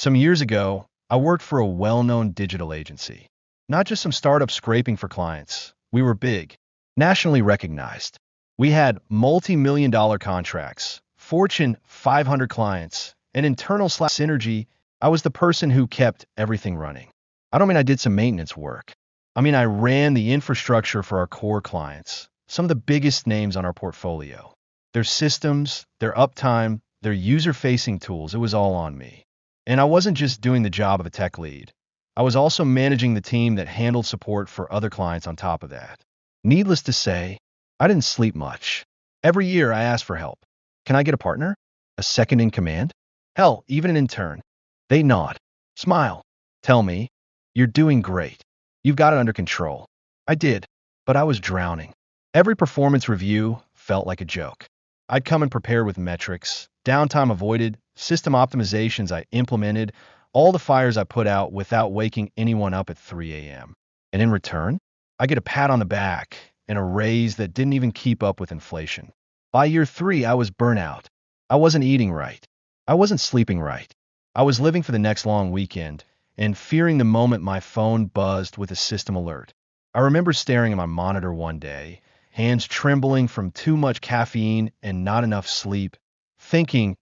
Some years ago, I worked for a well-known digital agency. Not just some startup scraping for clients. We were big, nationally recognized. We had multi-million dollar contracts, Fortune 500 clients, and internal synergy. I was the person who kept everything running. I don't mean I did some maintenance work. I mean I ran the infrastructure for our core clients, some of the biggest names on our portfolio. Their systems, their uptime, their user-facing tools, it was all on me. And I wasn't just doing the job of a tech lead. I was also managing the team that handled support for other clients on top of that. Needless to say, I didn't sleep much. Every year I asked for help. Can I get a partner? A second in command? Hell, even an intern. They nod, smile, tell me, "You're doing great. You've got it under control." I did, but I was drowning. Every performance review felt like a joke. I'd come and prepare with metrics, downtime avoided, system optimizations I implemented, all the fires I put out without waking anyone up at 3 a.m. And in return, I get a pat on the back and a raise that didn't even keep up with inflation. By year 3, I was burnout. I wasn't eating right. I wasn't sleeping right. I was living for the next long weekend and fearing the moment my phone buzzed with a system alert. I remember staring at my monitor one day, hands trembling from too much caffeine and not enough sleep, thinking,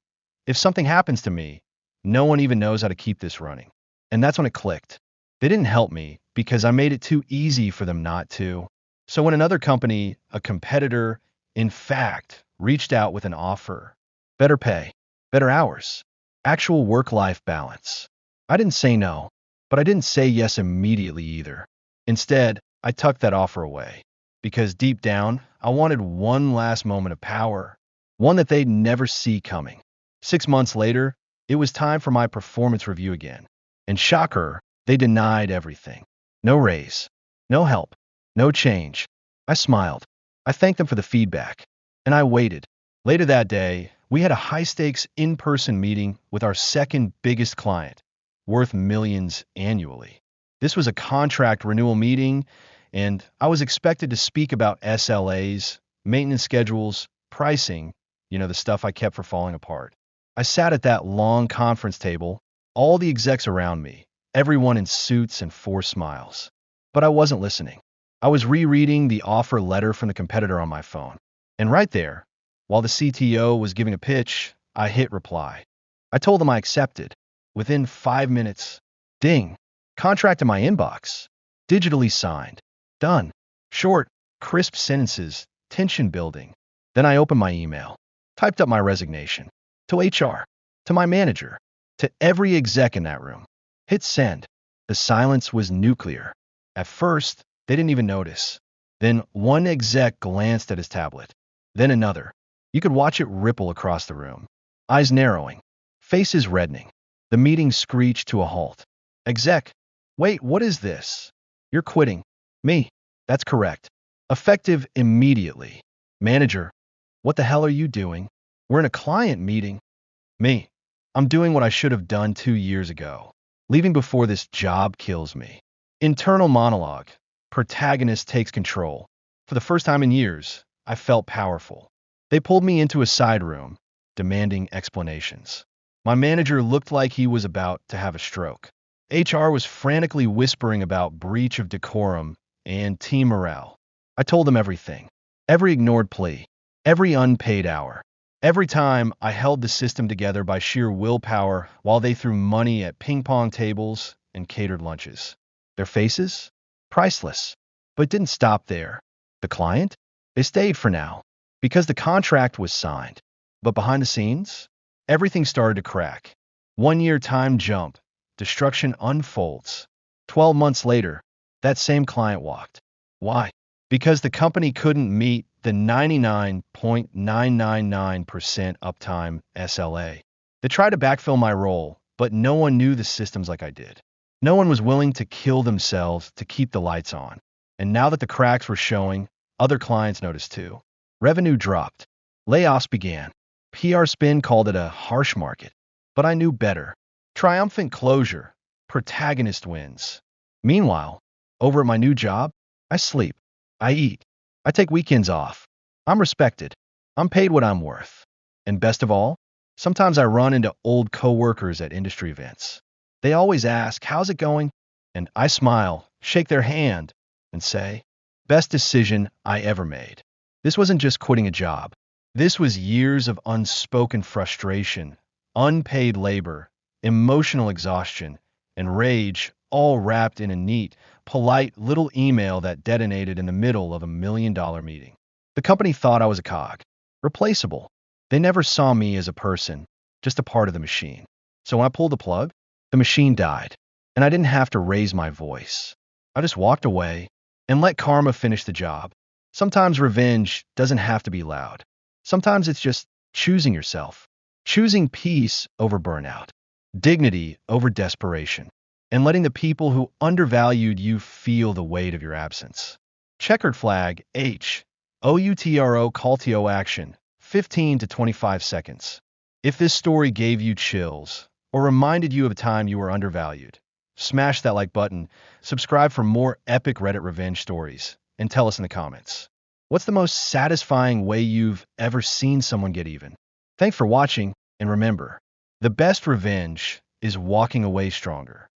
if something happens to me, no one even knows how to keep this running. And that's when it clicked. They didn't help me because I made it too easy for them not to. So when another company, a competitor, in fact, reached out with an offer, better pay, better hours, actual work-life balance, I didn't say no, but I didn't say yes immediately either. Instead, I tucked that offer away because deep down, I wanted one last moment of power, one that they'd never see coming. 6 months later, it was time for my performance review again. And shocker, they denied everything. No raise, no help, no change. I smiled. I thanked them for the feedback. And I waited. Later that day, we had a high-stakes in-person meeting with our second biggest client, worth millions annually. This was a contract renewal meeting, and I was expected to speak about SLAs, maintenance schedules, pricing, the stuff I kept for falling apart. I sat at that long conference table, all the execs around me, everyone in suits and forced smiles. But I wasn't listening. I was rereading the offer letter from the competitor on my phone. And right there, while the CTO was giving a pitch, I hit reply. I told them I accepted. Within 5 minutes, ding, contract in my inbox, digitally signed, done. Short, crisp sentences, tension building. Then I opened my email, typed up my resignation. To HR, to my manager, to every exec in that room. Hit send. The silence was nuclear. At first, they didn't even notice. Then one exec glanced at his tablet. Then another. You could watch it ripple across the room. Eyes narrowing. Faces reddening. The meeting screeched to a halt. Exec, wait, what is this? You're quitting. Me. That's correct. Effective immediately. Manager, what the hell are you doing? We're in a client meeting. Me. I'm doing what I should have done 2 years ago. Leaving before this job kills me. Internal monologue. Protagonist takes control. For the first time in years, I felt powerful. They pulled me into a side room, demanding explanations. My manager looked like he was about to have a stroke. HR was frantically whispering about breach of decorum and team morale. I told them everything. Every ignored plea. Every unpaid hour. Every time I held the system together by sheer willpower while they threw money at ping pong tables and catered lunches. Their faces? Priceless. But it didn't stop there. The client? They stayed for now, because the contract was signed. But behind the scenes, everything started to crack. 1-year time jump. Destruction unfolds. 12 months later, that same client walked. Why? Because the company couldn't meet the 99.999% uptime SLA. They tried to backfill my role, but no one knew the systems like I did. No one was willing to kill themselves to keep the lights on. And now that the cracks were showing, other clients noticed too. Revenue dropped. Layoffs began. PR spin called it a harsh market. But I knew better. Triumphant closure. Protagonist wins. Meanwhile, over at my new job, I sleep. I eat. I take weekends off. I'm respected. I'm paid what I'm worth. And best of all, sometimes I run into old coworkers at industry events. They always ask, "How's it going?" And I smile, shake their hand, and say, "Best decision I ever made." This wasn't just quitting a job. This was years of unspoken frustration, unpaid labor, emotional exhaustion, and rage, all wrapped in a neat, polite little email that detonated in the middle of $1 million meeting. The company thought I was a cog, replaceable. They never saw me as a person, just a part of the machine. So when I pulled the plug, the machine died, and I didn't have to raise my voice. I just walked away and let karma finish the job. Sometimes revenge doesn't have to be loud. Sometimes it's just choosing yourself, choosing peace over burnout, dignity over desperation, and letting the people who undervalued you feel the weight of your absence. Checkered flag H. OUTRO call to action 15 to 25 seconds. If this story gave you chills or reminded you of a time you were undervalued, smash that like button, subscribe for more epic Reddit revenge stories, and tell us in the comments. What's the most satisfying way you've ever seen someone get even? Thanks for watching, and remember, the best revenge is walking away stronger.